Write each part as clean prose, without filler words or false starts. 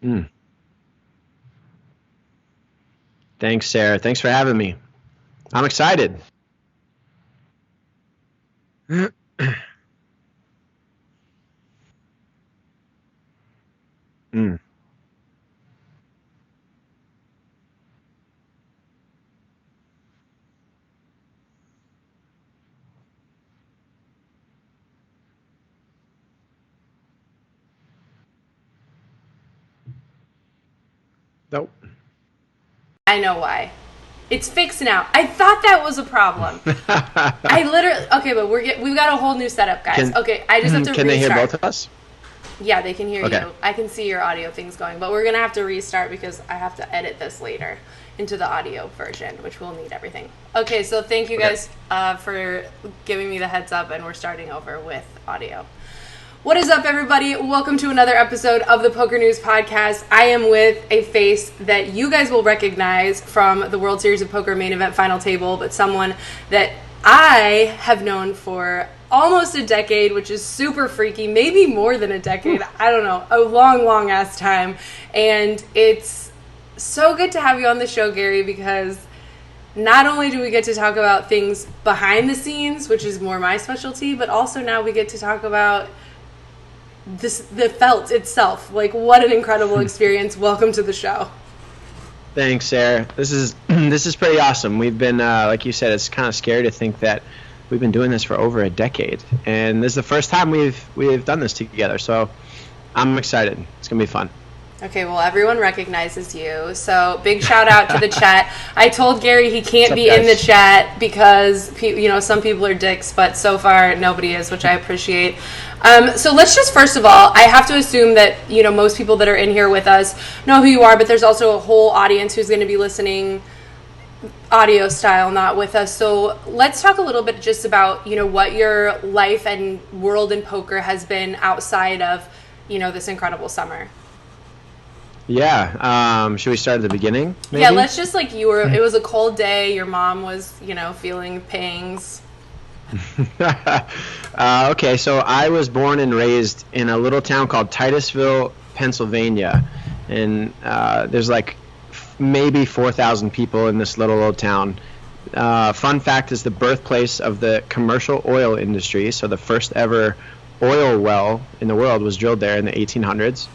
Mm. Thanks, Sarah. Thanks for having me. I'm excited. Mm. Nope. I know why. It's fixed now. I thought that was a problem. I literally okay, but we've got a whole new setup, guys. Can Okay, I just have to can they hear restart. both of us? Yeah, they can hear Okay. you. I can see your audio things going, but we're gonna have to restart because I have to edit this later into the audio version, which will need everything. Okay, so thank you Okay. guys for giving me the heads up, and we're starting over with audio. What is up, everybody? Welcome to another episode of the Poker News Podcast. I am with a face that you guys will recognize from the World Series of Poker Main Event Final Table, but someone that I have known for almost a decade, which is super freaky, maybe more than a decade. I don't know, a long, long ass time. And it's so good to have you on the show, Garry, because not only do we get to talk about things behind the scenes, which is more my specialty, but also now we get to talk about the felt itself. Like, what an incredible experience. Welcome to the show. Thanks, Sarah. This is this is pretty awesome. We've been, like you said, it's kind of scary to think that we've been doing this for over a decade, and this is the first time we've done this together. So I'm excited. It's gonna be fun. Okay, well, everyone recognizes you, so big shout out to the chat. I told Garry he can't What's up, be in the guys? chat because some people are dicks, but so far nobody is, which I appreciate. So let's just, first of all, I have to assume that most people that are in here with us know who you are, but there's also a whole audience who's going to be listening audio style, not with us. So let's talk a little bit just about what your life and world in poker has been outside of this incredible summer. Yeah. Should we start at the beginning? Maybe? Yeah, let's just it was a cold day, your mom was, feeling pangs. Okay, so I was born and raised in a little town called Titusville, Pennsylvania, and there's like maybe 4,000 people in this little old town. Fun fact is the birthplace of the commercial oil industry, so the first ever oil well in the world was drilled there in the 1800s.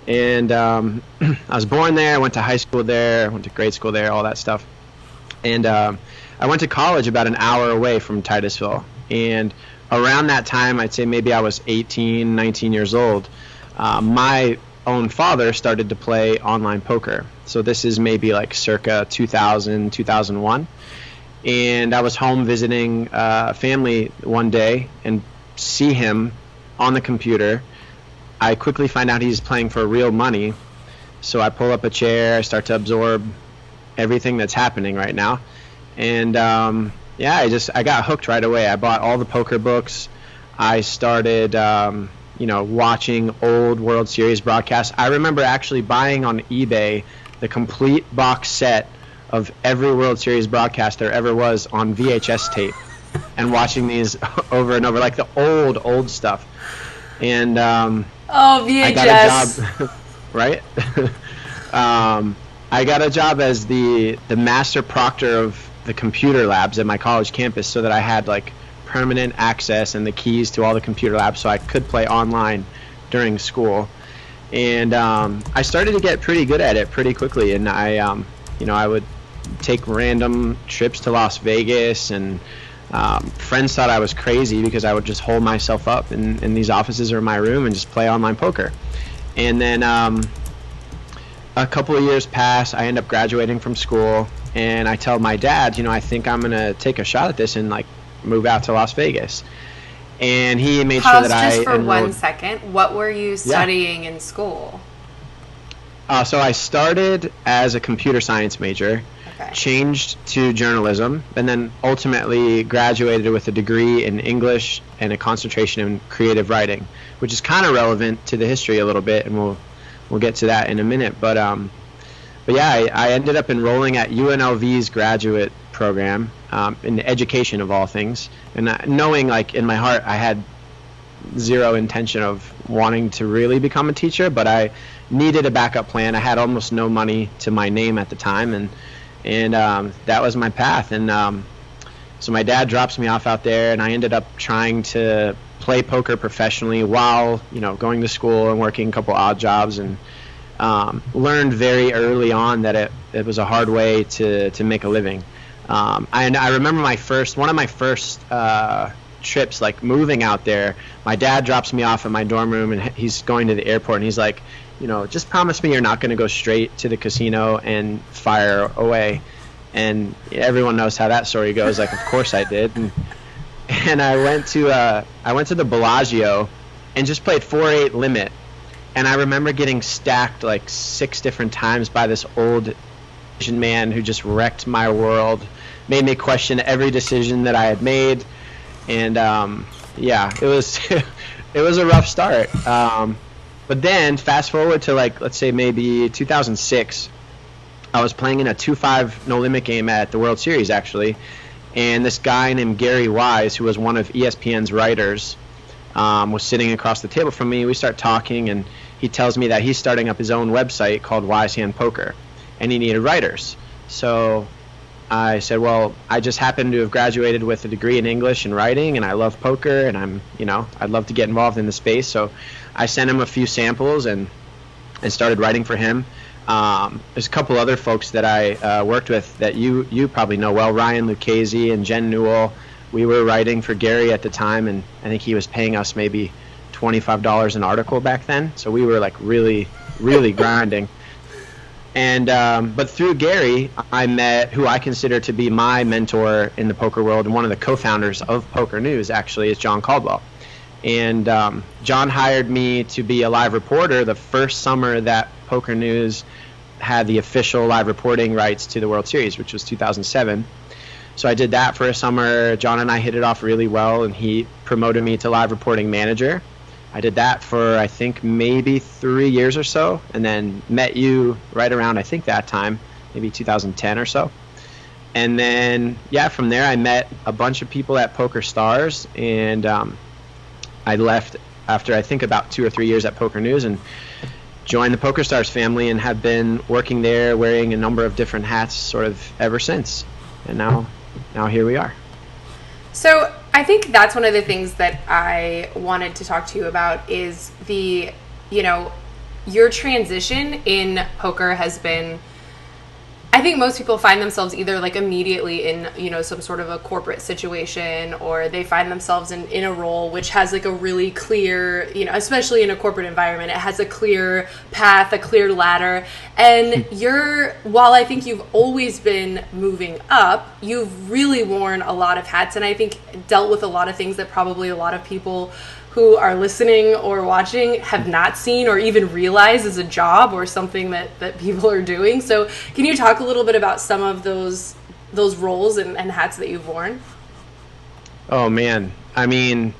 And I was born there, I went to high school there, went to grade school there, all that stuff. And I went to college about an hour away from Titusville. And around that time, I'd say maybe I was 18, 19 years old, my own father started to play online poker. So this is maybe like circa 2000, 2001. And I was home visiting family one day and see him on the computer. I quickly find out he's playing for real money. So I pull up a chair, I start to absorb everything that's happening right now. And yeah, I got hooked right away. I bought all the poker books. I started watching old World Series broadcasts. I remember actually buying on eBay the complete box set of every World Series broadcast there ever was on VHS tape and watching these over and over, like the old stuff. And Oh, VHS. I got a job, right? I got a job as the master proctor of the computer labs at my college campus, so that I had like permanent access and the keys to all the computer labs, so I could play online during school. And I started to get pretty good at it pretty quickly. And I would take random trips to Las Vegas, and friends thought I was crazy because I would just hold myself up in these offices or in my room and just play online poker. And then a couple of years pass, I end up graduating from school, and I tell my dad, I think I'm going to take a shot at this and like move out to Las Vegas. And he made sure that Pause just for enrolled. 1 second. What were you studying in school? So I started as a computer science major, Okay. changed to journalism, and then ultimately graduated with a degree in English and a concentration in creative writing, which is kind of relevant to the history a little bit, and we'll get to that in a minute. But yeah, I ended up enrolling at UNLV's graduate program in education of all things, and knowing like in my heart I had zero intention of wanting to really become a teacher, but I needed a backup plan. I had almost no money to my name at the time, and that was my path. And so my dad drops me off out there, and I ended up trying to play poker professionally while, going to school and working a couple odd jobs, and learned very early on that it was a hard way to make a living. And I remember one of my first trips, like moving out there, my dad drops me off at my dorm room, and he's going to the airport, and he's like, just promise me you're not going to go straight to the casino and fire away. And everyone knows how that story goes. Like, of course I did. And I went to the Bellagio and just played 4-8 limit. And I remember getting stacked like 6 different times by this old Asian man who just wrecked my world, made me question every decision that I had made. And it was it was a rough start. But then fast forward to, like, let's say maybe 2006, I was playing in a 2-5 no limit game at the World Series, actually, and this guy named Garry Wise, who was one of ESPN's writers, was sitting across the table from me. We start talking, and he tells me that he's starting up his own website called Wise Hand Poker, and he needed writers. So I said, well, I just happen to have graduated with a degree in English and writing, and I love poker, and I'd love to get involved in the space. So I sent him a few samples and started writing for him. There's a couple other folks that I worked with that you probably know well, Ryan Lucchese and Jen Newell. We were writing for Garry at the time, and I think he was paying us maybe $25 an article back then. So we were like really, really grinding. And but through Garry, I met who I consider to be my mentor in the poker world, and one of the co-founders of PokerNews actually is John Caldwell. And John hired me to be a live reporter the first summer that PokerNews had the official live reporting rights to the World Series, which was 2007. So I did that for a summer. John and I hit it off really well, and he promoted me to live reporting manager. I did that for, I think, maybe 3 years or so, and then met you right around, I think, that time, maybe 2010 or so. And then, from there I met a bunch of people at PokerStars, and I left after, I think, about 2 or 3 years at PokerNews and joined the PokerStars family, and have been working there wearing a number of different hats sort of ever since. And now here we are. So I think that's one of the things that I wanted to talk to you about is your transition in poker has been, I think most people find themselves either like immediately in, some sort of a corporate situation, or they find themselves in a role which has like a really clear, especially in a corporate environment, it has a clear path, a clear ladder. And while I think you've always been moving up, you've really worn a lot of hats, and I think dealt with a lot of things that probably a lot of people who are listening or watching have not seen or even realized is a job or something that people are doing. So can you talk a little bit about some of those roles and hats that you've worn? Oh, man. I mean,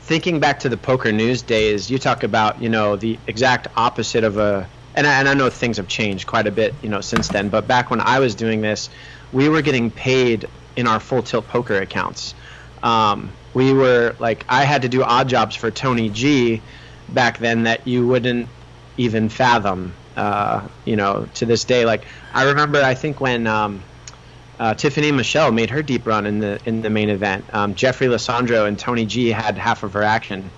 thinking back to the PokerNews days, you talk about, the exact opposite of and I know things have changed quite a bit, since then. But back when I was doing this, we were getting paid in our full tilt poker accounts. We were I had to do odd jobs for Tony G back then that you wouldn't even fathom, to this day. I remember, I think when Tiffany Michelle made her deep run in the main event, Jeffrey Lissandro and Tony G had half of her action.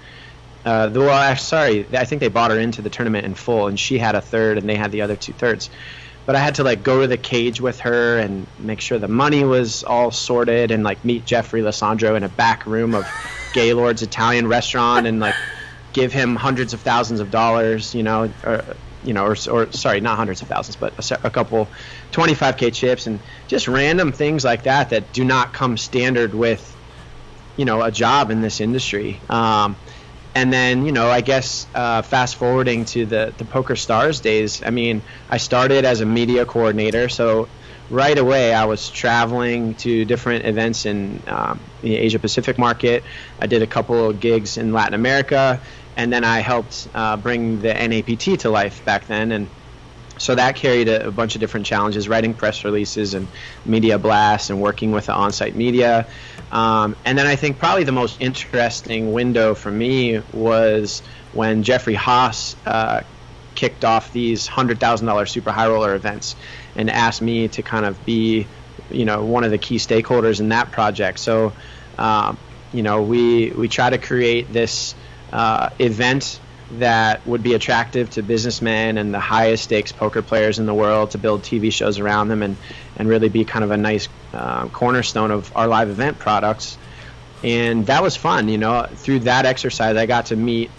I think they bought her into the tournament in full, and she had a third, and they had the other 2/3. But I had to go to the cage with her and make sure the money was all sorted, and meet Jeffrey Lissandro in a back room of Gaylord's Italian restaurant and give him hundreds of thousands of dollars, or sorry, not hundreds of thousands, but a couple 25K chips, and just random things like that do not come standard with, a job in this industry. And then, I guess fast forwarding to the PokerStars days, I mean, I started as a media coordinator. So right away I was traveling to different events in the Asia Pacific market. I did a couple of gigs in Latin America, and then I helped bring the NAPT to life back then. And So that carried a bunch of different challenges, writing press releases and media blasts and working with the on-site media. And then I think probably the most interesting window for me was when Jeffrey Haas kicked off these $100,000 super high roller events and asked me to kind of be, one of the key stakeholders in that project. So, we try to create this event that would be attractive to businessmen and the highest stakes poker players in the world, to build TV shows around them and really be kind of a nice cornerstone of our live event products. And that was fun. Through that exercise, I got to meet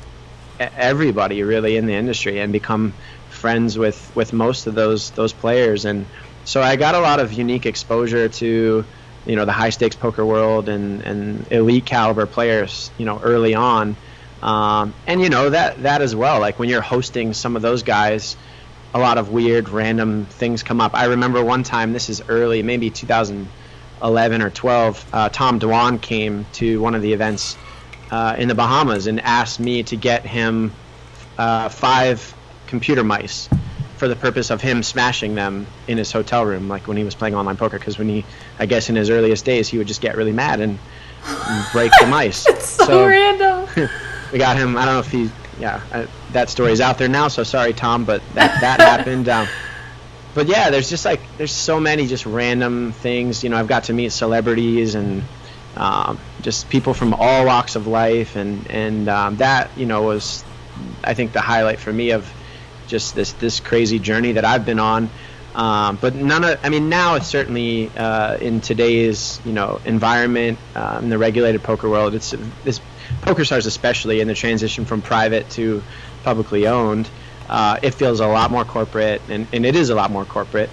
everybody really in the industry and become friends with most of those players. And so I got a lot of unique exposure to the high stakes poker world and elite caliber players early on. And that as well, like when you're hosting some of those guys, a lot of weird random things come up. I remember one time, this is early, maybe 2011 or 12, Tom Dwan came to one of the events in the Bahamas and asked me to get him 5 computer mice for the purpose of him smashing them in his hotel room, like when he was playing online poker, because I guess in his earliest days, he would just get really mad and break the mice. It's so random. We got him. I don't know if that story's out there now, so sorry, Tom, but that happened. But yeah, there's so many just random things. I've got to meet celebrities and just people from all walks of life, and that was, I think, the highlight for me of just this crazy journey that I've been on. But now it's certainly in today's environment, in the regulated poker world, it's PokerStars, especially in the transition from private to publicly owned, it feels a lot more corporate, and it is a lot more corporate.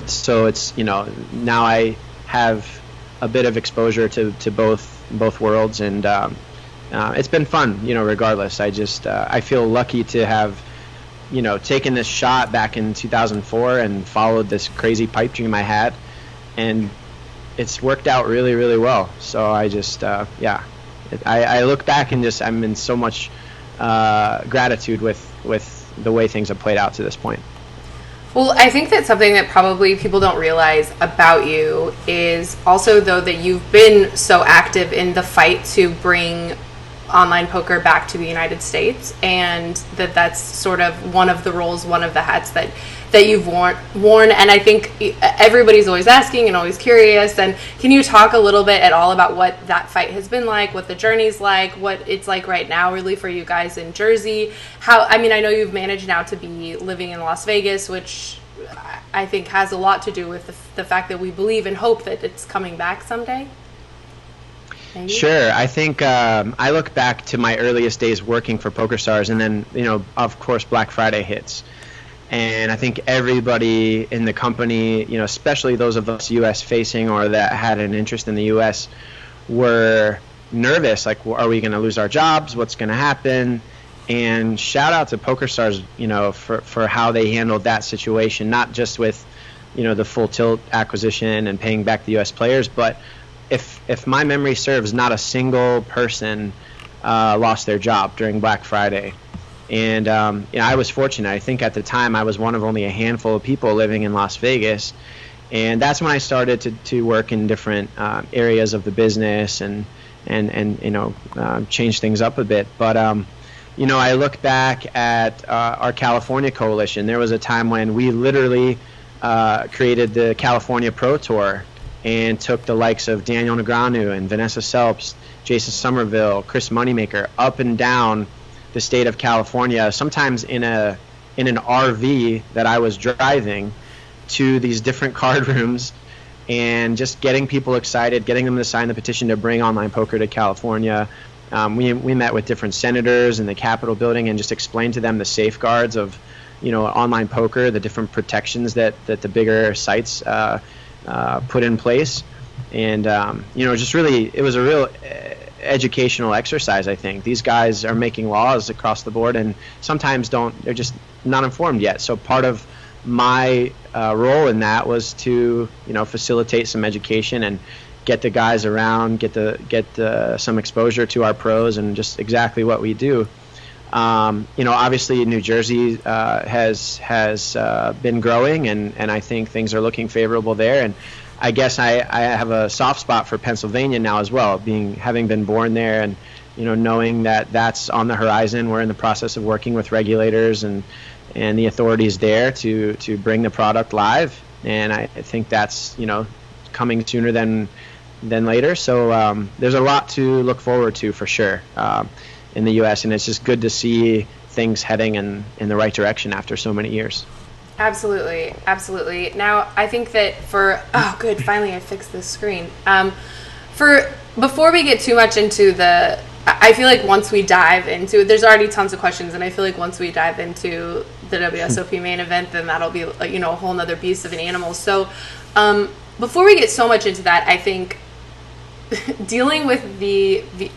So it's now I have a bit of exposure to both worlds, and it's been fun. Regardless, I feel lucky to have taken this shot back in 2004 and followed this crazy pipe dream I had, and it's worked out really, really well. So I look back and I'm in so much gratitude with the way things have played out to this point. Well, I think that something that probably people don't realize about you is also, though, that you've been so active in the fight to bring online poker back to the United States, and that's sort of one of the roles, one of the hats that you've worn. And I think everybody's always asking and always curious. And can you talk a little bit at all about what that fight has been like, what the journey's like, what it's like right now really for you guys in Jersey? I know you've managed now to be living in Las Vegas, which I think has a lot to do with the fact that we believe and hope that it's coming back someday. Maybe? Sure. I think I look back to my earliest days working for PokerStars, and then, of course, Black Friday hits. And I think everybody in the company, especially those of us U.S. facing or that had an interest in the U.S., were nervous. Like, are we going to lose our jobs? What's going to happen? And shout out to PokerStars, for how they handled that situation, not just with, the Full Tilt acquisition and paying back the U.S. players, but if my memory serves, not a single person lost their job during Black Friday. And I was fortunate. I think at the time I was one of only a handful of people living in Las Vegas, and that's when I started to work in different areas of the business and change things up a bit. But I look back at our California coalition. There was a time when we literally created the California Pro Tour and took the likes of Daniel Negreanu and Vanessa Selps, Jason Somerville, Chris Moneymaker up and down the state of California, sometimes in an RV that I was driving to these different card rooms, and just getting people excited, getting them to sign the petition to bring online poker to California. We met with different senators in the Capitol building and just explained to them the safeguards of online poker, the different protections that the bigger sites put in place. And just really, it was a real educational exercise. I think these guys are making laws across the board, and sometimes they're just not informed yet. So part of my role in that was to facilitate some education and get the guys around, get some exposure to our pros and just exactly what we do. Obviously New Jersey has been growing, and I think things are looking favorable there. And I guess I have a soft spot for Pennsylvania now as well, having been born there, and knowing that that's on the horizon. We're in the process of working with regulators and the authorities there to bring the product live, and I think that's coming sooner than later. So there's a lot to look forward to for sure in the U.S., and it's just good to see things heading in the right direction after so many years. Absolutely, absolutely. Now, I think that finally I fixed this screen. Before we get too much into I feel like once we dive into, there's already tons of questions, and I feel like once we dive into the WSOP main event, then that'll be a whole nother beast of an animal. So before we get so much into that, I think dealing with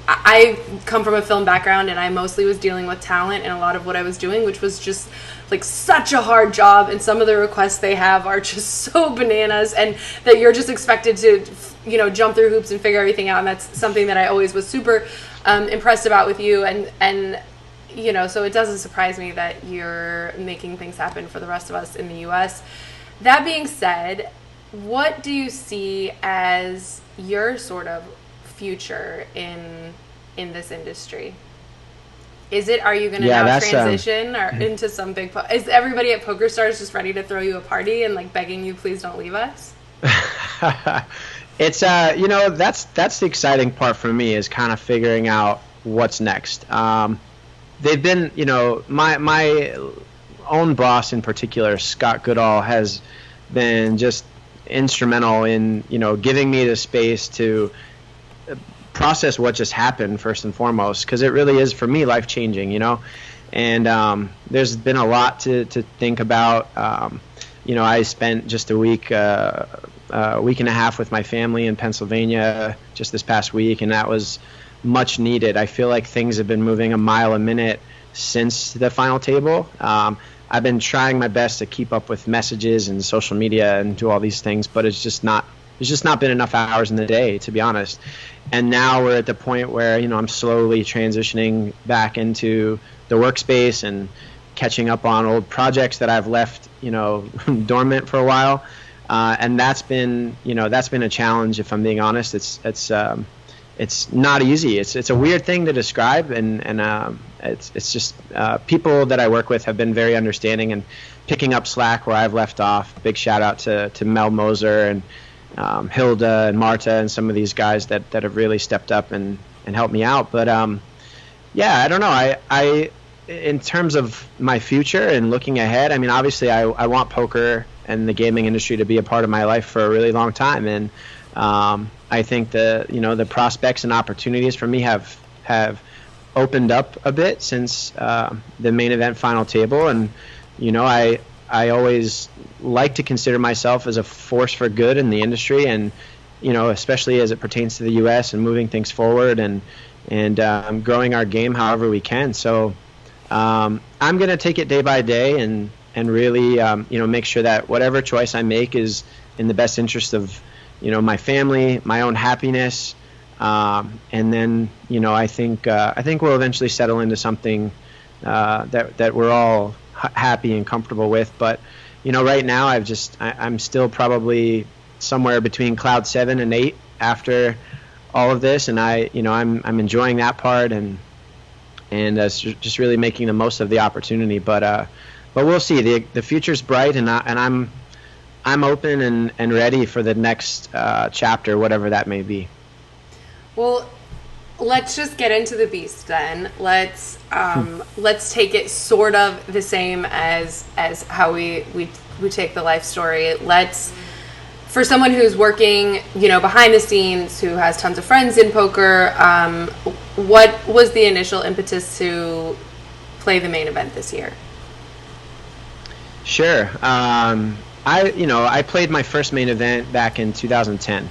I come from a film background, and I mostly was dealing with talent in a lot of what I was doing, which was just like such a hard job, and some of the requests they have are just so bananas, and that you're just expected to jump through hoops and figure everything out. And that's something that I always was super impressed about with you, and so it doesn't surprise me that you're making things happen for the rest of us in the US. That being said, what do you see as your sort of future in this industry? Are you going to now transition or into some big is everybody at PokerStars just ready to throw you a party and like begging you please don't leave us? It's that's the exciting part for me, is kind of figuring out what's next. They've been, my own boss in particular, Scott Goodall, has been just instrumental in giving me the space to process what just happened first and foremost, because it really is for me life-changing, and there's been a lot to think about. I spent just a week and a half with my family in Pennsylvania just this past week, and that was much needed. I feel like things have been moving a mile a minute since the final table. I've been trying my best to keep up with messages and social media and do all these things, but it's just not been enough hours in the day, to be honest. And now we're at the point where I'm slowly transitioning back into the workspace and catching up on old projects that I've left dormant for a while, and that's been a challenge, if I'm being honest. It's not easy. It's a weird thing to describe, and it's just people that I work with have been very understanding and picking up slack where I've left off. Big shout out to Mel Moser and Hilda and Marta and some of these guys that have really stepped up and helped me out. But I don't know. I in terms of my future and looking ahead, I mean, obviously I want poker and the gaming industry to be a part of my life for a really long time, and I think the prospects and opportunities for me have opened up a bit since the main event final table, and I always like to consider myself as a force for good in the industry, and especially as it pertains to the U.S. and moving things forward and growing our game however we can. So I'm going to take it day by day and really make sure that whatever choice I make is in the best interest of my family, my own happiness, and then I think we'll eventually settle into something that we're all happy and comfortable with. But right now I'm still probably somewhere between cloud 7 and 8 after all of this, and I'm enjoying that part and just really making the most of the opportunity. But we'll see. The future's bright, and I'm open and ready for the next chapter, whatever that may be. Well, let's just get into the beast then. Let's take it sort of the same as how we take the life story. For someone who's working, behind the scenes, who has tons of friends in poker, what was the initial impetus to play the main event this year? Sure. I played my first main event back in 2010,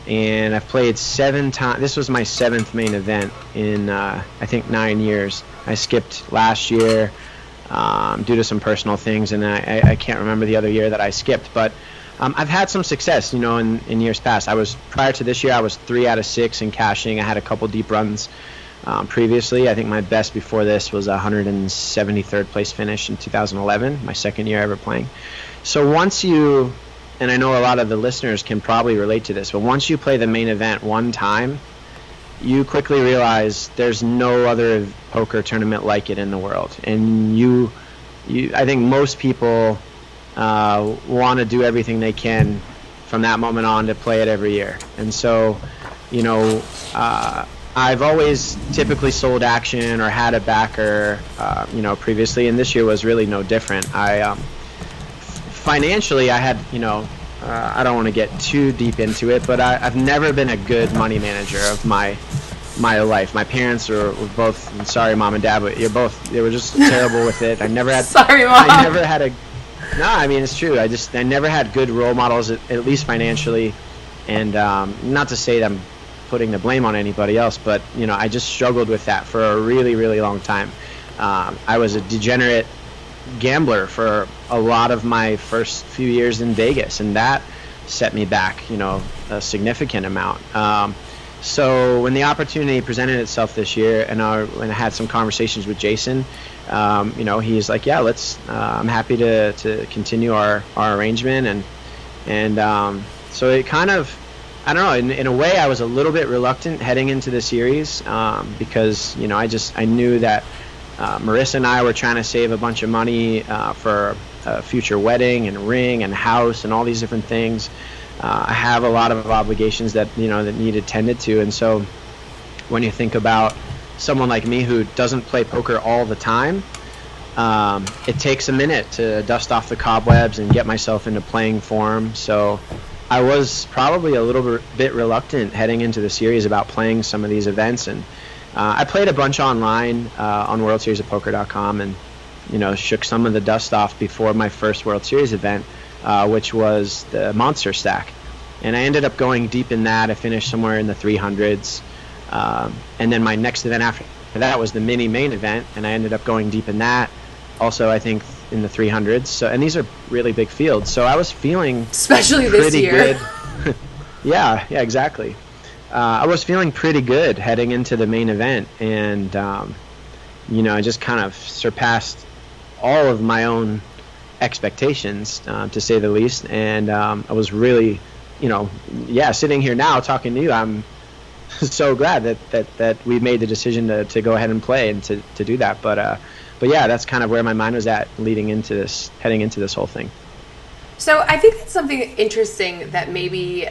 and I've played 7 times. This was my 7th main event in I think 9 years. I skipped last year due to some personal things, and I can't remember the other year that I skipped, but I've had some success, in years past. Prior to this year, I was 3 out of 6 in cashing. I had a couple deep runs previously. I think my best before this was a 173rd place finish in 2011, my second year ever playing. So once you, and I know a lot of the listeners can probably relate to this, but once you play the main event one time, you quickly realize there's no other poker tournament like it in the world. And I think most people want to do everything they can from that moment on to play it every year. And so, I've always typically sold action or had a backer, previously, and this year was really no different. Financially, I had, I don't want to get too deep into it, but I've never been a good money manager of my life. My parents were both, and sorry, Mom and Dad, but they were just terrible with it. I never had. Sorry, Mom. I never had a. No, I mean it's true. I never had good role models, at least financially, and not to say that I'm putting the blame on anybody else, but I just struggled with that for a really, really long time. I was a degenerate gambler for a lot of my first few years in Vegas, and that set me back, a significant amount. So when the opportunity presented itself this year, and when I had some conversations with Jason, he's like, yeah, I'm happy to continue our arrangement, and so it kind of, I don't know, in a way I was a little bit reluctant heading into the series, because I knew that Marissa and I were trying to save a bunch of money for a future wedding and ring and house and all these different things. I have a lot of obligations that that need attended to, and so when you think about someone like me who doesn't play poker all the time, it takes a minute to dust off the cobwebs and get myself into playing form. So I was probably a little bit reluctant heading into the series about playing some of these events, and I played a bunch online on WorldSeriesOfPoker.com, and shook some of the dust off before my first World Series event, which was the Monster Stack, and I ended up going deep in that. I finished somewhere in the 300s, and then my next event after that was the mini main event, and I ended up going deep in that, also I think in the 300s. So, and these are really big fields, so I was feeling especially this year good. yeah, exactly. I was feeling pretty good heading into the main event, and I just kind of surpassed all of my own expectations, to say the least. And I was really, sitting here now talking to you, I'm so glad that we made the decision to go ahead and play and to do that. But yeah, that's kind of where my mind was at heading into this whole thing. So I think that's something interesting that maybe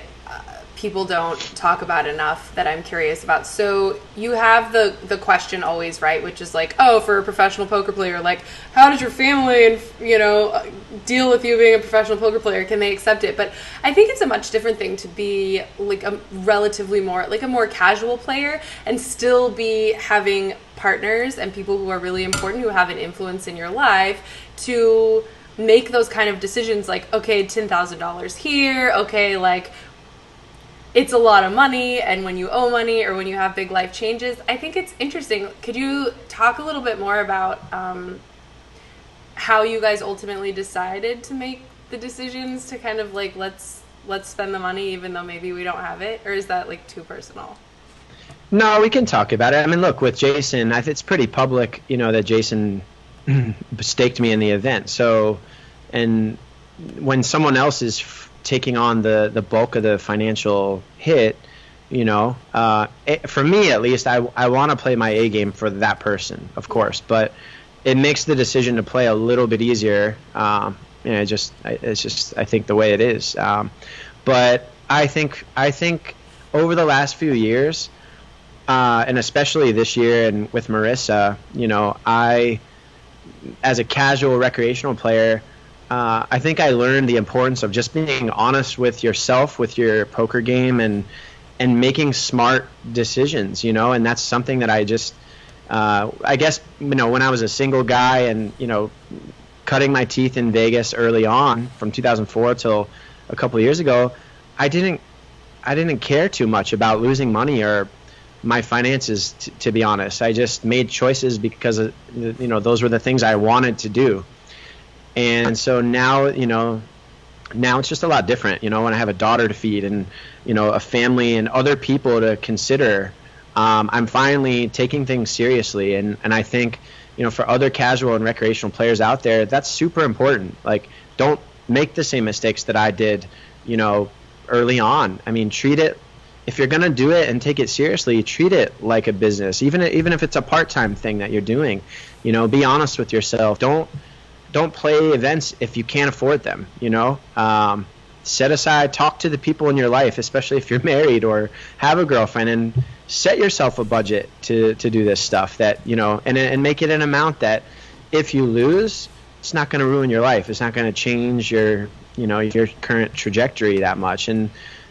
people don't talk about enough that I'm curious about. So you have the question always, right, which is like, oh, for a professional poker player, like, how does your family and deal with you being a professional poker player? Can they accept it? But I think it's a much different thing to be like a relatively more casual player and still be having partners and people who are really important, who have an influence in your life, to make those kind of decisions, like, okay, $10,000 here, okay, like, it's a lot of money, and when you owe money or when you have big life changes, I think it's interesting. Could you talk a little bit more about how you guys ultimately decided to make the decisions to kind of like, let's spend the money even though maybe we don't have it, or is that like too personal? No, we can talk about it. I mean, look, with Jason, it's pretty public, that Jason staked me in the event. So, and when someone else is taking on the bulk of the financial hit, for me at least, I want to play my A game for that person, of course, but it makes the decision to play a little bit easier. It's just I think the way it is. But I think over the last few years, and especially this year and with Marissa, I, as a casual recreational player, I think I learned the importance of just being honest with yourself, with your poker game, and making smart decisions, and that's something that I just, I guess, when I was a single guy and, cutting my teeth in Vegas early on from 2004 till a couple of years ago, I didn't care too much about losing money or my finances, to be honest. I just made choices because, those were the things I wanted to do. And so now it's just a lot different, when I have a daughter to feed and, a family and other people to consider. I'm finally taking things seriously, and I think, for other casual and recreational players out there, that's super important. Like, don't make the same mistakes that I did, early on. I mean, treat it, if you're going to do it and take it seriously, treat it like a business, even if it's a part-time thing that you're doing. Be honest with yourself. Don't play events if you can't afford them. Set aside, talk to the people in your life, especially if you're married or have a girlfriend, and set yourself a budget to do this stuff, that and make it an amount that if you lose, it's not going to ruin your life. It's not going to change your current trajectory that much. And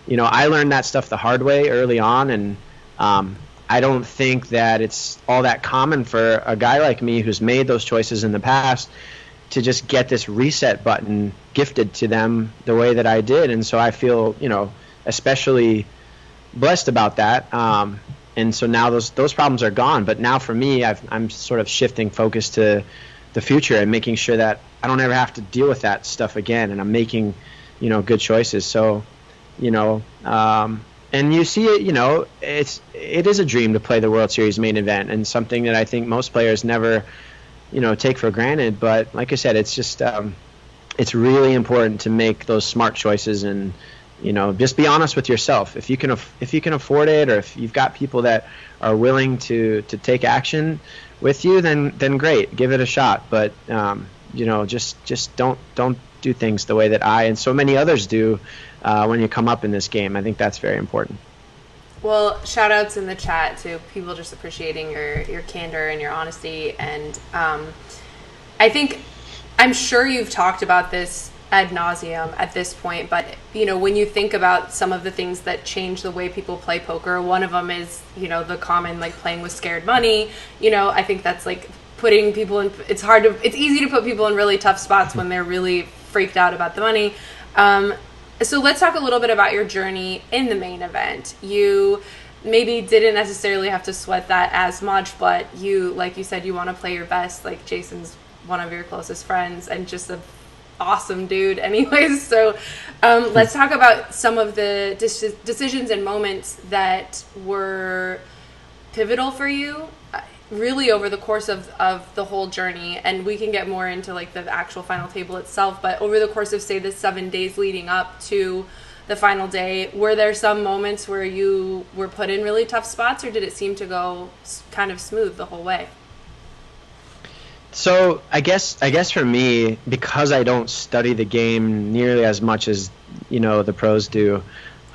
I learned that stuff the hard way early on, and I don't think that it's all that common for a guy like me who's made those choices in the past to just get this reset button gifted to them the way that I did. And so I feel, especially blessed about that. And so now those problems are gone. But now for me, I'm sort of shifting focus to the future and making sure that I don't ever have to deal with that stuff again. And I'm making, good choices. So, and you see it, it is a dream to play the World Series main event, and something that I think most players never, take for granted. But like I said, it's just, it's really important to make those smart choices, and, just be honest with yourself. If you can afford it, or if you've got people that are willing to take action with you, then great, give it a shot. But, just don't do things the way that I and so many others do when you come up in this game. I think that's very important. Well, shout outs in the chat to people just appreciating your candor and your honesty. And I'm sure you've talked about this ad nauseum at this point, but when you think about some of the things that change the way people play poker, one of them is, the common, like, playing with scared money. I think that's like putting people in, it's easy to put people in really tough spots when they're really freaked out about the money. So let's talk a little bit about your journey in the main event. You maybe didn't necessarily have to sweat that as much, but like you said, you want to play your best. Like, Jason's one of your closest friends and just an awesome dude anyways. So let's talk about some of the decisions and moments that were pivotal for you really over the course of the whole journey. And we can get more into like the actual final table itself, but over the course of, say, the 7 days leading up to the final day, were there some moments where you were put in really tough spots, or did it seem to go kind of smooth the whole way? So I guess for me, because I don't study the game nearly as much as the pros do,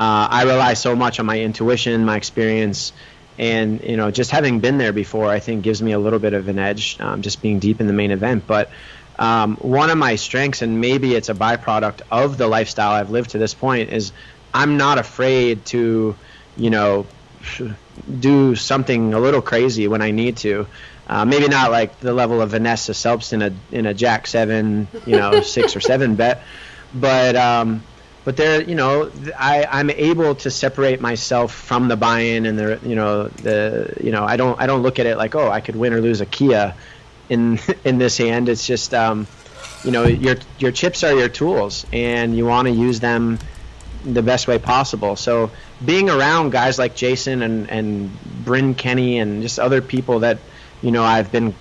I rely so much on my intuition, my experience. And, just having been there before, I think gives me a little bit of an edge, just being deep in the main event. But one of my strengths, and maybe it's a byproduct of the lifestyle I've lived to this point, is I'm not afraid to, do something a little crazy when I need to. Maybe not like the level of Vanessa Selbst in a Jack 7, 6 or 7 bet. But there, I'm able to separate myself from the buy-in and I don't look at it like, oh, I could win or lose a Kia in this hand. It's just, your chips are your tools, and you want to use them the best way possible. So being around guys like Jason and Bryn Kenny and just other people that, I've been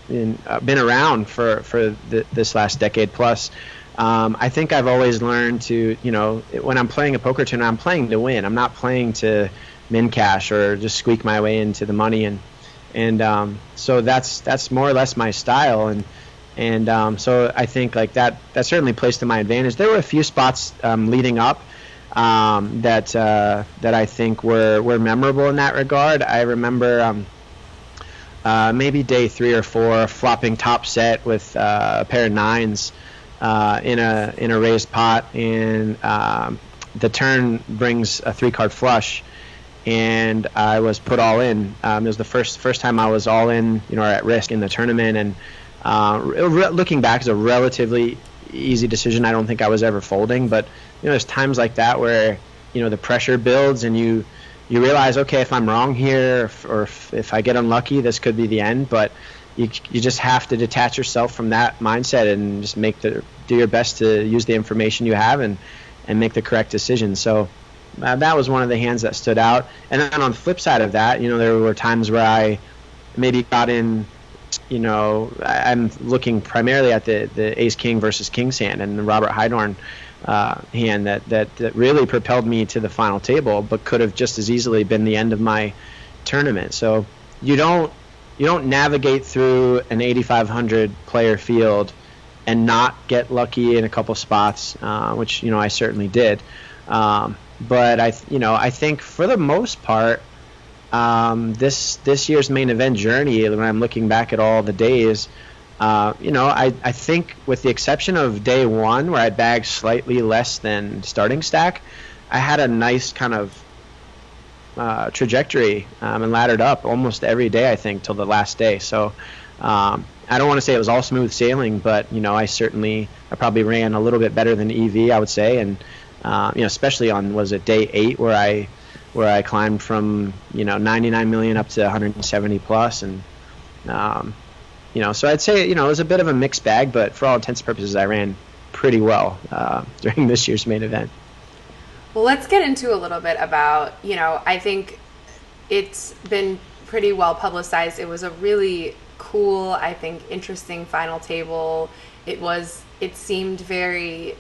around for this last decade plus. I think I've always learned to, when I'm playing a poker tournament, I'm playing to win. I'm not playing to min cash or just squeak my way into the money. And so that's more or less my style. And so I think like that certainly plays to my advantage. There were a few spots leading up that I think were memorable in that regard. I remember maybe day 3 or 4 flopping top set with a pair of 9s. In a raised pot, and the turn brings a 3-card flush, and I was put all in. It was the first time I was all in, or at risk in the tournament, and looking back, it's a relatively easy decision. I don't think I was ever folding, but there's times like that where the pressure builds, and you realize, okay, if I'm wrong here, or if I get unlucky, this could be the end. But you just have to detach yourself from that mindset and just do your best to use the information you have and make the correct decision. So that was one of the hands that stood out. And then on the flip side of that, there were times where I maybe got in. I'm looking primarily at the Ace King versus King's hand and the Robert Heidorn hand that really propelled me to the final table, but could have just as easily been the end of my tournament. So you don't navigate through an 8,500 player field and not get lucky in a couple spots, which I certainly did. But I think for the most part, this year's main event journey, when I'm looking back at all the days, I think with the exception of day one where I bagged slightly less than starting stack, I had a nice kind of trajectory and laddered up almost every day, I think, till the last day. So I don't want to say it was all smooth sailing, but I probably ran a little bit better than EV, I would say, and especially on day 8 where I climbed from 99 million up to 170 plus, and so I'd say it was a bit of a mixed bag, but for all intents and purposes I ran pretty well during this year's main event. Well, let's get into a little bit about I think it's been pretty well publicized. It was a really cool, I think, interesting final table. It seemed very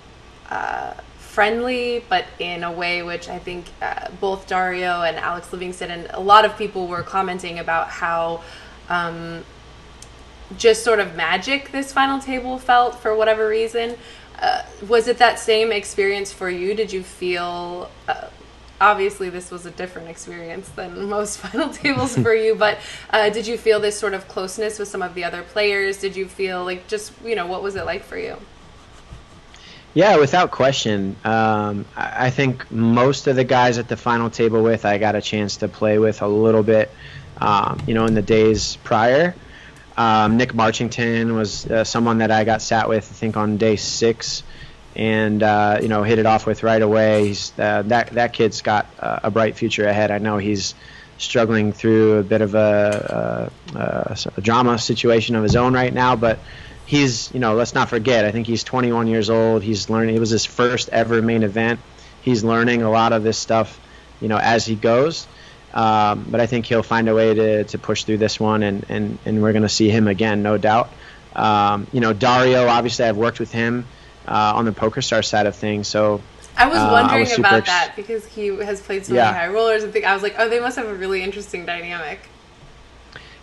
friendly, but in a way which I think both Dario and Alex Livingston and a lot of people were commenting about how just sort of magic this final table felt for whatever reason. Was it that same experience for you? Did you feel obviously this was a different experience than most final tables for you, but did you feel this sort of closeness with some of the other players? Did you feel like just what was it like for you? Yeah, without question. I think most of the guys at the final table I got a chance to play with a little bit, in the days prior. Nick Marchington was someone that I got sat with, I think, on day 6, and hit it off with right away. That kid's got a bright future ahead. I know he's struggling through a bit of a drama situation of his own right now, but he's, let's not forget, I think he's 21 years old. He's learning. It was his first ever main event. He's learning a lot of this stuff, as he goes. But I think he'll find a way to push through this one, and we're going to see him again, no doubt. Dario, obviously I've worked with him on the PokerStars side of things. So I was wondering about that because he has played so many high rollers and I was like, oh, they must have a really interesting dynamic.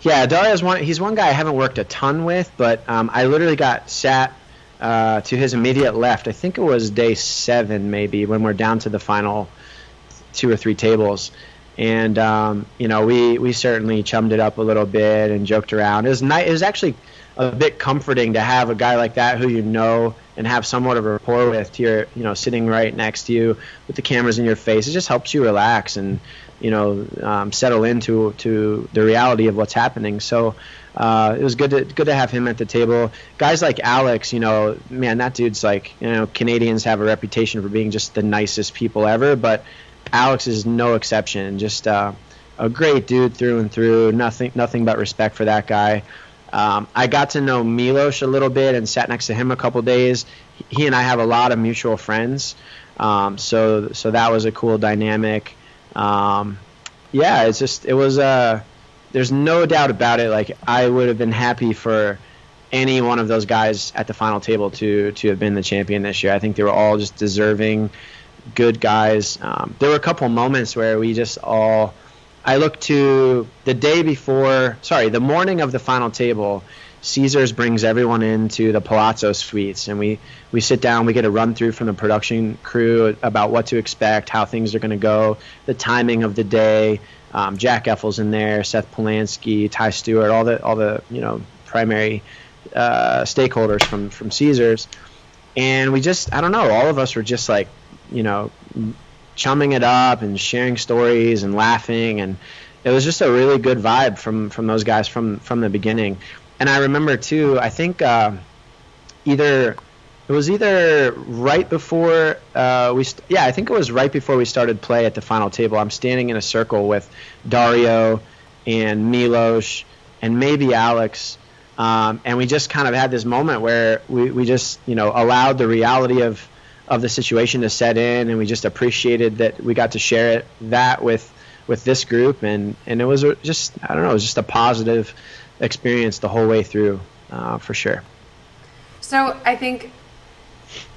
Yeah, Dario's he's one guy I haven't worked a ton with, but I literally got sat to his immediate left. I think it was day 7 maybe, when we're down to the final 2 or 3 tables. And we certainly chummed it up a little bit and joked around. It was actually a bit comforting to have a guy like that who and have somewhat of a rapport with, sitting right next to you with the cameras in your face. It just helps you relax and settle into the reality of what's happening. So it was good to have him at the table. Guys like Alex, man, that dude's like, Canadians have a reputation for being just the nicest people ever, but Alex is no exception. Just a great dude through and through. Nothing but respect for that guy. I got to know Milos a little bit and sat next to him a couple days. He and I have a lot of mutual friends, so that was a cool dynamic. There's no doubt about it. Like, I would have been happy for any one of those guys at the final table to have been the champion this year. I think they were all just deserving, good guys. There were a couple moments where I looked to the morning of the final table. Caesars brings everyone into the Palazzo Suites, and we sit down. We get a run through from the production crew about what to expect, how things are going to go, the timing of the day. Jack Effel's in there, Seth Polanski, Ty Stewart, all the primary stakeholders from Caesars, and we just, I don't know, all of us were just like, chumming it up and sharing stories and laughing, and it was just a really good vibe from those guys from the beginning. And I remember too, I think it was either right before I think it was right before we started play at the final table. I'm standing in a circle with Dario and Milos and maybe Alex, and we just kind of had this moment where we just allowed the reality of of the situation to set in, and we just appreciated that we got to share that with this group, and it was just, I don't know, it was just a positive experience the whole way through, for sure. So I think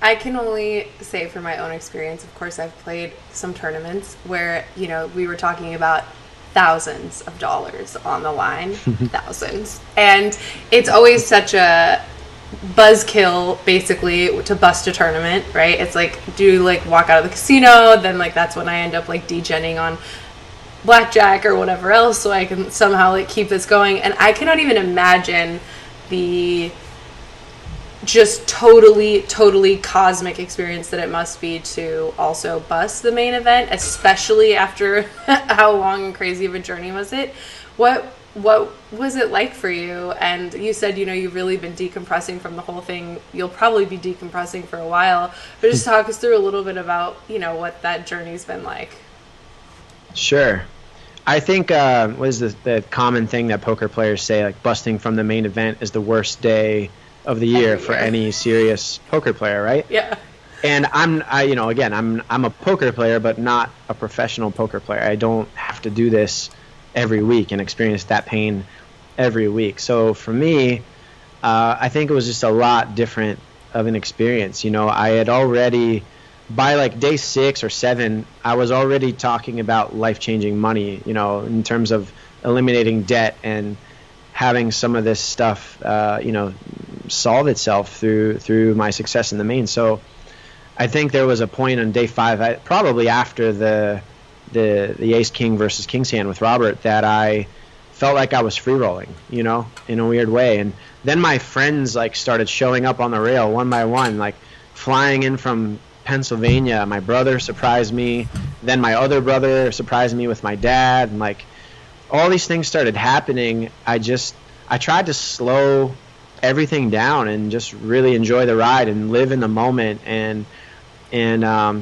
I can only say from my own experience, of course, I've played some tournaments where, you know, we were talking about thousands of dollars on the line, thousands. And it's always such a buzzkill, basically, to bust a tournament, right? It's like, do you, like, walk out of the casino? Then, like, that's when I end up, like, degenning on blackjack or whatever else so I can somehow, like, keep this going. And I cannot even imagine the just totally cosmic experience that it must be to also bust the main event, especially after how long and crazy of a journey was it. What was it like for you? And you said, you know, you've really been decompressing from the whole thing. You'll probably be decompressing for a while, but just talk us through a little bit about, you know, what that journey's been like. Sure. I think what is the common thing that poker players say, like busting from the main event is the worst day of the year for any serious poker player, right? Yeah. And I'm a poker player, but not a professional poker player. I don't have to do this every week and experience that pain every week. So for me, I think it was just a lot different of an experience. You know, I had already, by like day 6 or 7, I was already talking about life-changing money, you know, in terms of eliminating debt and having some of this stuff, solve itself through my success in the main. So I think there was a point on day 5, probably after the Ace King versus King's hand with Robert, that I felt like I was free rolling, you know, in a weird way. And then my friends like started showing up on the rail one by one, like flying in from Pennsylvania. My brother surprised me. Then my other brother surprised me with my dad, and like all these things started happening. I tried to slow everything down and just really enjoy the ride and live in the moment. And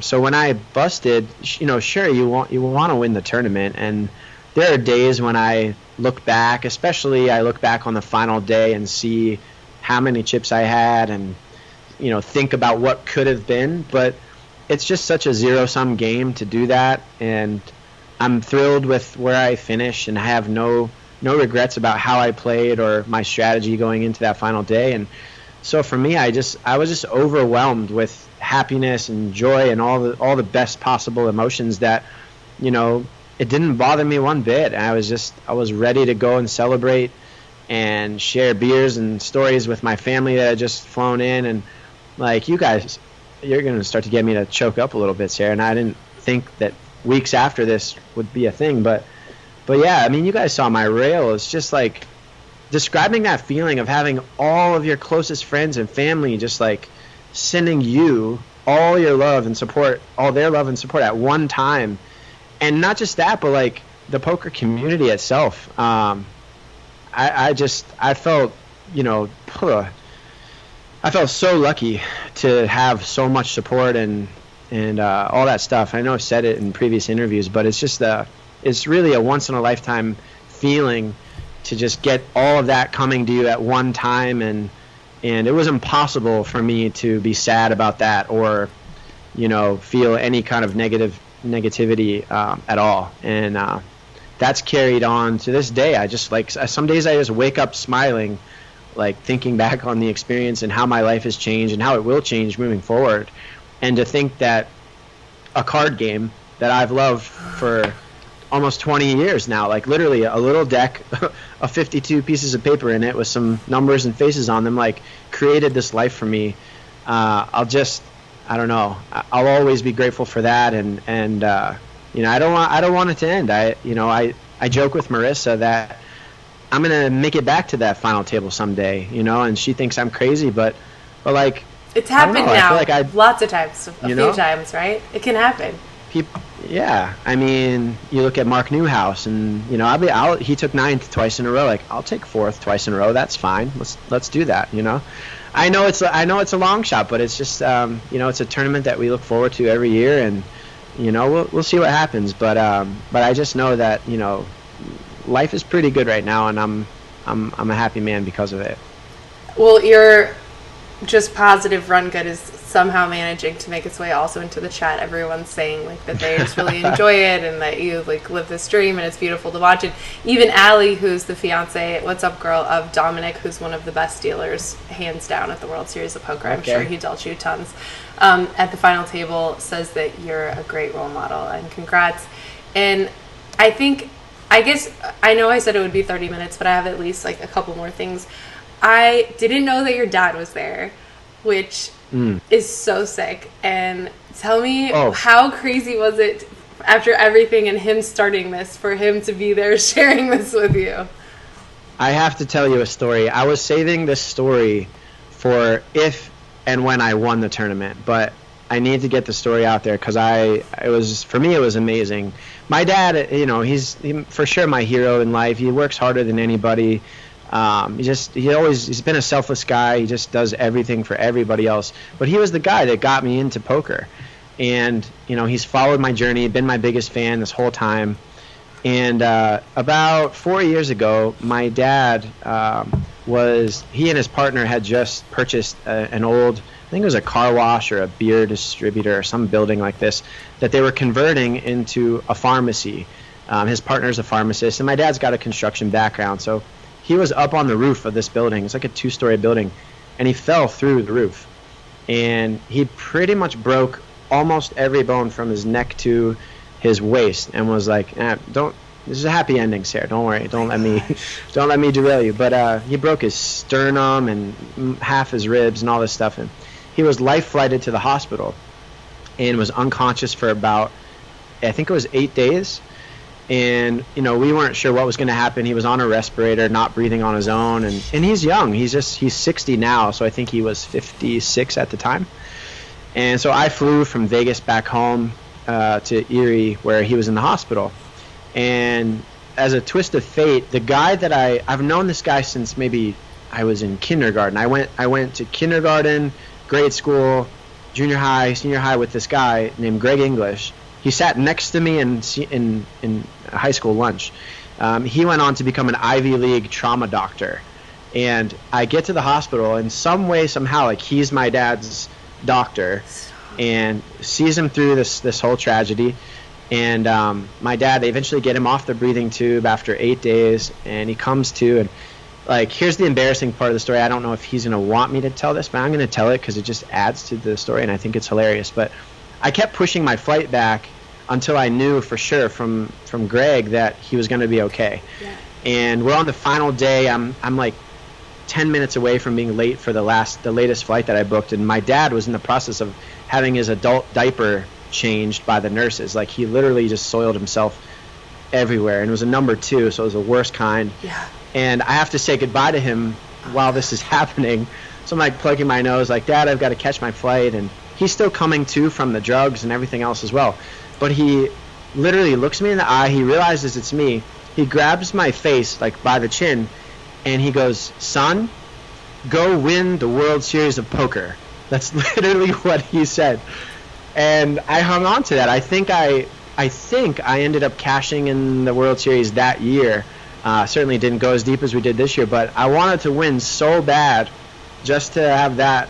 so when I busted, you know, sure, you want to win the tournament, and there are days when I look back, especially I look back on the final day and see how many chips I had, and you know, think about what could have been. But it's just such a zero-sum game to do that, and I'm thrilled with where I finished, and I have no regrets about how I played or my strategy going into that final day. And so for me, I was just overwhelmed with happiness and joy and all the best possible emotions that, you know, it didn't bother me one bit. And I was ready to go and celebrate and share beers and stories with my family that had just flown in. And like, you guys, you're going to start to get me to choke up a little bit, Sarah. And I didn't think that weeks after this would be a thing, but yeah, I mean, you guys saw my rail. It's just like describing that feeling of having all of your closest friends and family just like sending you all your love and support, all their love and support at one time. And not just that, but like the poker community itself. I felt, you know, I felt so lucky to have so much support and all that stuff. I know I've said it in previous interviews, but it's just it's really a once-in-a-lifetime feeling to just get all of that coming to you at one time, and it was impossible for me to be sad about that or, you know, feel any kind of negativity at all. And that's carried on to this day. I just like, some days I just wake up smiling, like thinking back on the experience and how my life has changed and how it will change moving forward. And to think that a card game that I've loved for almost 20 years now, like literally a little deck of 52 pieces of paper in it with some numbers and faces on them, like created this life for me. I don't know. I'll always be grateful for that. And you know, I don't want it to end. I joke with Marissa that I'm going to make it back to that final table someday, you know, and she thinks I'm crazy, but like, it's happened now. I feel like lots of times, a few times, right? It can happen. Yeah, I mean, you look at Mark Newhouse, and you know, he took 9th twice in a row. Like, I'll take 4th twice in a row. That's fine. Let's do that. You know, I know it's a long shot, but it's just you know, it's a tournament that we look forward to every year, and you know, we'll see what happens. But I just know that, you know, life is pretty good right now, and I'm a happy man because of it. Well, you're just positive run good is somehow managing to make its way also into the chat. Everyone's saying like that they just really enjoy it and that you like live this dream and it's beautiful to watch it. Even Allie, who's the fiance, what's up girl, of Dominic, who's one of the best dealers hands down at the World Series of Poker. I'm sure he dealt you tons. At the final table says that you're a great role model and congrats. And I guess I know I said it would be 30 minutes, but I have at least like a couple more things. I didn't know that your dad was there, which is so sick. And tell me, how crazy was it after everything and him starting this for him to be there sharing this with you? I have to tell you a story. I was saving this story for if and when I won the tournament, but I need to get the story out there because for me, it was amazing. My dad, he's for sure my hero in life. He works harder than anybody. He's been a selfless guy. He just does everything for everybody else. But he was the guy that got me into poker. And, he's followed my journey, been my biggest fan this whole time. And about 4 years ago, my dad he and his partner had just purchased an old, I think it was a car wash or a beer distributor or some building like this, that they were converting into a pharmacy. His partner's a pharmacist, and my dad's got a construction background, so he was up on the roof of this building. It's like a 2-story building, and he fell through the roof. And he pretty much broke almost every bone from his neck to his waist, and was like, this is a happy ending, Sarah. Don't worry. Don't let me derail you. But he broke his sternum and half his ribs and all this stuff. And he was life-flighted to the hospital and was unconscious for about, I think it was 8 days. And, we weren't sure what was going to happen. He was on a respirator, not breathing on his own. And he's young. He's 60 now, so I think he was 56 at the time. And so I flew from Vegas back home to Erie, where he was in the hospital. And as a twist of fate, the guy that I've known this guy since maybe I was in kindergarten. I went to kindergarten, grade school, junior high, senior high with this guy named Greg English. He sat next to me in high school lunch. He went on to become an Ivy League trauma doctor. And I get to the hospital, and some way, somehow, like he's my dad's doctor, and sees him through this whole tragedy. And my dad, they eventually get him off the breathing tube after 8 days, and he comes to. And like, here's the embarrassing part of the story. I don't know if he's going to want me to tell this, but I'm going to tell it because it just adds to the story, and I think it's hilarious. But I kept pushing my flight back until I knew for sure from Greg that he was going to be okay. Yeah. And we're on the final day. I'm like 10 minutes away from being late for the latest flight that I booked, and my dad was in the process of having his adult diaper changed by the nurses. Like, he literally just soiled himself everywhere, and it was a number 2, so it was the worst kind. Yeah. And I have to say goodbye to him while this is happening. So I'm like plugging my nose, like, Dad, I've got to catch my flight. And he's still coming to from the drugs and everything else as well. But he literally looks me in the eye. He realizes it's me. He grabs my face, like, by the chin, and he goes, "Son, go win the World Series of Poker." That's literally what he said. And I hung on to that. I think I ended up cashing in the World Series that year. Certainly didn't go as deep as we did this year, but I wanted to win so bad just to have that,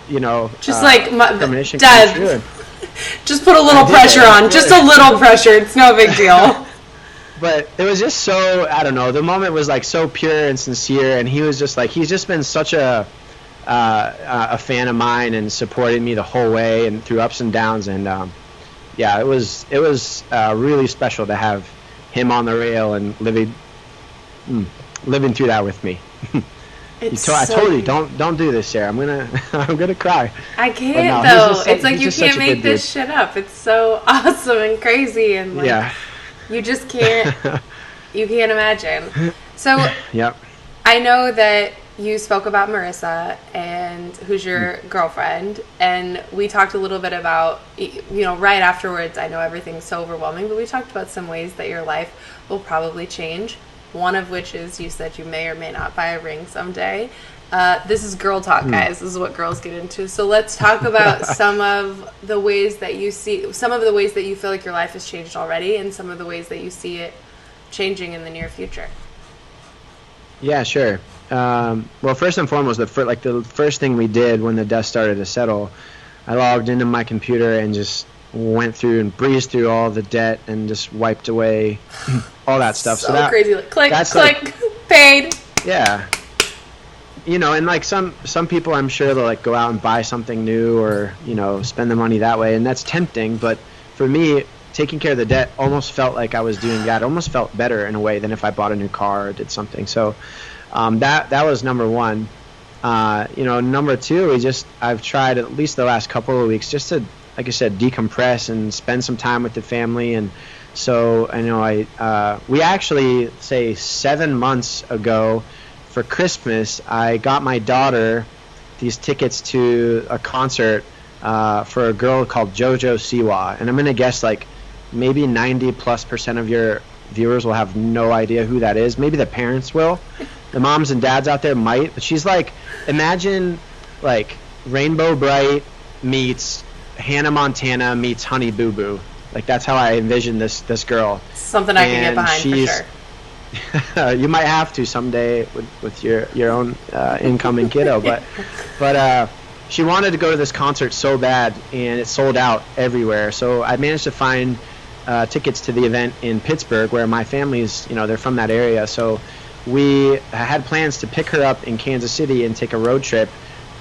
just like my premonition Dad, come true. Just put a little pressure on. Just a little pressure. It's no big deal. But it was just so, I don't know, the moment was like so pure and sincere, and he was just like, he's just been such a fan of mine and supported me the whole way and through ups and downs. And it was really special to have him on the rail and living through that with me. I told you, don't do this, Sarah. I'm gonna cry. I can't though. It's like you can't make this shit up. It's so awesome and crazy, and like, you just can't. You can't imagine. So yep. I know that you spoke about Marissa, and who's your girlfriend, and we talked a little bit about, right afterwards. I know everything's so overwhelming, but we talked about some ways that your life will probably change. One of which is you said you may or may not buy a ring someday. This is girl talk, guys. This is what girls get into. So let's talk about some of the ways that you see, some of the ways that you feel like your life has changed already, and some of the ways that you see it changing in the near future. Yeah, sure. well, first and foremost, the first thing we did when the dust started to settle, I logged into my computer and just went through and breezed through all the debt and just wiped away all that stuff. So that, crazy. Click, paid. Yeah. And like some people, I'm sure they'll like go out and buy something new or, spend the money that way. And that's tempting. But for me, taking care of the debt almost felt like I was doing that. It almost felt better in a way than if I bought a new car or did something. So that was number one. Number two, I've tried at least the last couple of weeks just to, like I said, decompress and spend some time with the family. And so we actually, say 7 months ago for Christmas, I got my daughter these tickets to a concert for a girl called JoJo Siwa. And I'm going to guess like maybe 90+% of your viewers will have no idea who that is. Maybe the parents will. The moms and dads out there might. But she's like, imagine like Rainbow Bright meets Hannah Montana meets Honey Boo Boo. Like that's how I envision this girl. Something I can get behind for sure. You might have to someday with your own incoming kiddo, but she wanted to go to this concert so bad, and it sold out everywhere. So I managed to find tickets to the event in Pittsburgh, where my family's, they're from that area. So we had plans to pick her up in Kansas City and take a road trip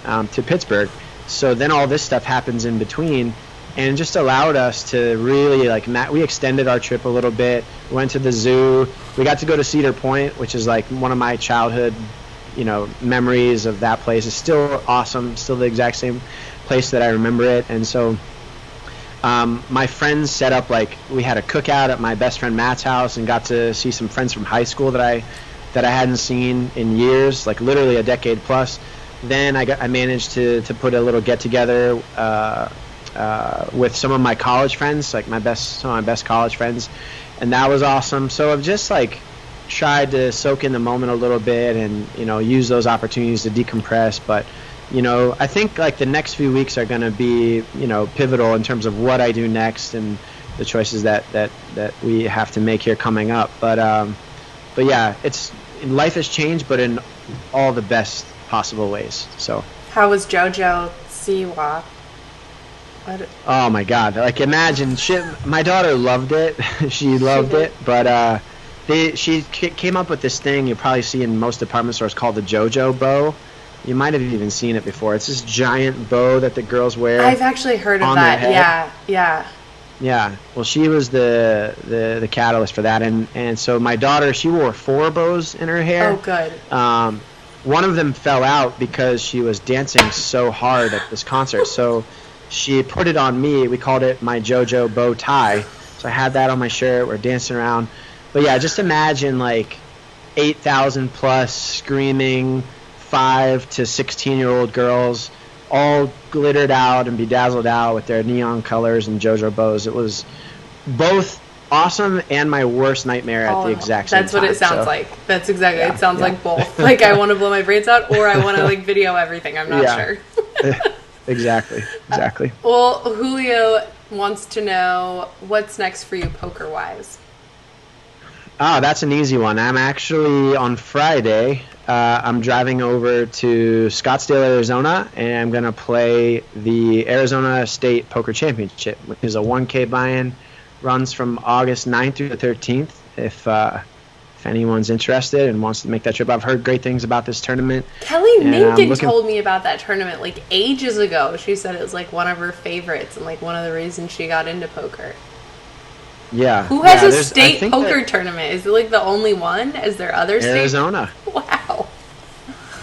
to Pittsburgh. So then all this stuff happens in between, and just allowed us to really we extended our trip a little bit. We went to the zoo. We got to go to Cedar Point, which is like one of my childhood, memories of that place. It's still awesome, still the exact same place that I remember it. And so my friends set up we had a cookout at my best friend Matt's house and got to see some friends from high school that I hadn't seen in years, like literally a decade plus. Then I managed to put a little get together with some of my college friends, some of my best college friends, and that was awesome. So I've just tried to soak in the moment a little bit and use those opportunities to decompress. But I think the next few weeks are going to be pivotal in terms of what I do next and the choices that we have to make here coming up. But yeah, life has changed, but in all the best possible ways. So how was JoJo Siwa? Oh my God! Imagine, my daughter loved it. She loved it, but she came up with this thing you probably see in most department stores called the JoJo bow. You might have even seen it before. It's this giant bow that the girls wear. I've actually heard of that. Yeah. Well, she was the catalyst for that, and so my daughter, she wore 4 bows in her hair. Oh, good. One of them fell out because she was dancing so hard at this concert. So she put it on me. We called it my JoJo bow tie. So I had that on my shirt. We're dancing around. But yeah, just imagine 8,000 plus screaming 5 to 16-year-old girls, all glittered out and bedazzled out with their neon colors and JoJo bows. It was both awesome and my worst nightmare at the exact same time. That's what it sounds like. That's exactly. It sounds like both. I want to blow my brains out, or I want to video everything. I'm not sure. Exactly. Well, Julio wants to know what's next for you poker-wise. Oh, that's an easy one. I'm actually on Friday. I'm driving over to Scottsdale, Arizona, and I'm going to play the Arizona State Poker Championship, which is a 1K buy-in. Runs from August 9th through the 13th. If anyone's interested and wants to make that trip, I've heard great things about this tournament. Kelly Minkin told me about that tournament ages ago. She said it was one of her favorites and one of the reasons she got into poker. Yeah. Who has a state poker tournament? Is it the only one? Is there other states? Arizona. Wow.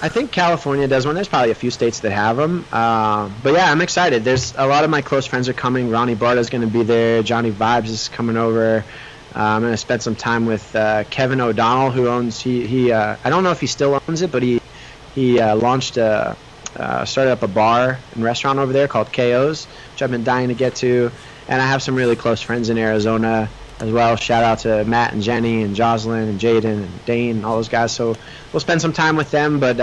I think California does one. There's probably a few states that have them. But yeah, I'm excited. There's a lot of my close friends are coming. Ronnie Barta's going to be there. Johnny Vibes is coming over. I'm going to spend some time with Kevin O'Donnell, who owns I don't know if he still owns it, but he launched started up a bar and restaurant over there called KO's, which I've been dying to get to. And I have some really close friends in Arizona as well. Shout out to Matt and Jenny and Jocelyn and Jaden and Dane and all those guys. So we'll spend some time with them. But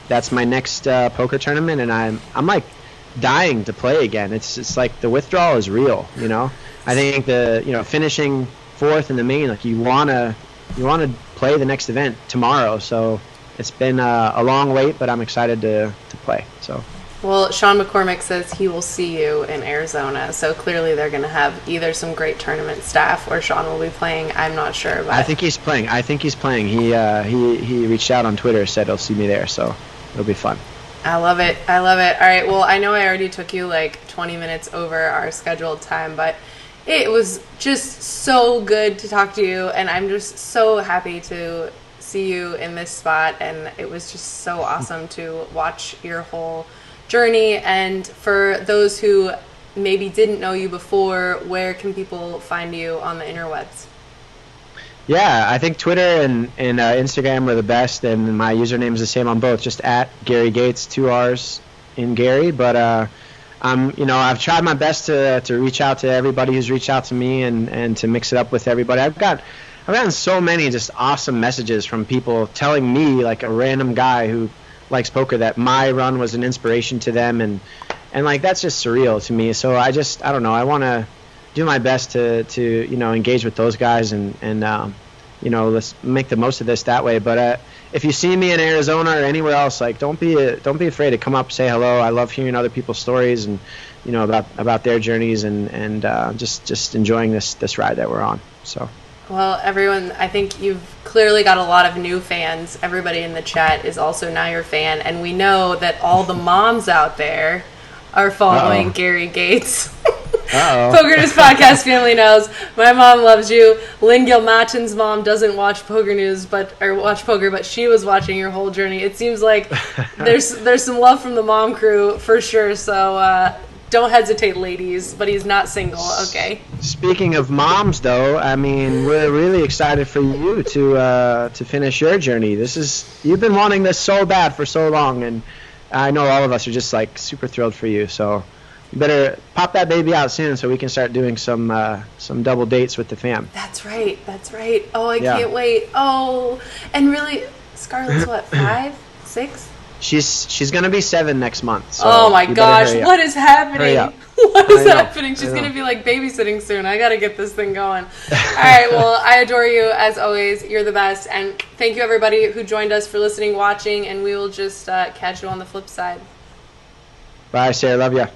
that's my next poker tournament, and I'm dying to play again. It's the withdrawal is real. I think finishing 4th in the main, you wanna play the next event tomorrow. So it's been a long wait, but I'm excited to play. So. Well, Sean McCormick says he will see you in Arizona, so clearly they're going to have either some great tournament staff or Sean will be playing. I'm not sure. But I think he's playing. He reached out on Twitter, said he'll see me there, so it'll be fun. I love it. All right, well, I know I already took you like 20 minutes over our scheduled time, but it was just so good to talk to you, and I'm just so happy to see you in this spot, and it was just so awesome to watch your whole journey. And for those who maybe didn't know you before, where can people find you on the interwebs? Yeah, I think Twitter and Instagram are the best, and my username is the same on both, just at Garry Gates, 2 R's in Gary. But I've tried my best to reach out to everybody who's reached out to me and to mix it up with everybody. I've gotten so many just awesome messages from people telling me, like a random guy who likes poker, that my run was an inspiration to them, and like that's just surreal to me. So I don't know, I want to do my best to engage with those guys and let's make the most of this that way. But if you see me in Arizona or anywhere else, like don't be afraid to come up, say hello. I love hearing other people's stories and about their journeys and just enjoying this ride that we're on. So. Well, everyone, I think you've clearly got a lot of new fans. Everybody in the chat is also now your fan, and we know that all the moms out there are following Garry Gates. PokerNews podcast family knows my mom loves you. Lynn Gilmachin's mom doesn't watch watch poker, but she was watching your whole journey. It seems like there's some love from the mom crew for sure. So don't hesitate, ladies. But he's not single. Okay. Speaking of moms, though, I mean, we're really excited for you to finish your journey. You've been wanting this so bad for so long, and I know all of us are just like super thrilled for you. So you better pop that baby out soon so we can start doing some double dates with the fam. That's right. Oh, I can't wait. Oh, and really, Scarlett's what, 5, 6? She's gonna be 7 next month. So oh my gosh, what is happening? What is happening? She's gonna be like babysitting soon. I gotta get this thing going. All right, well, I adore you as always. You're the best, and thank you everybody who joined us for listening, watching, and we will just catch you on the flip side. Bye, Sarah. Love ya.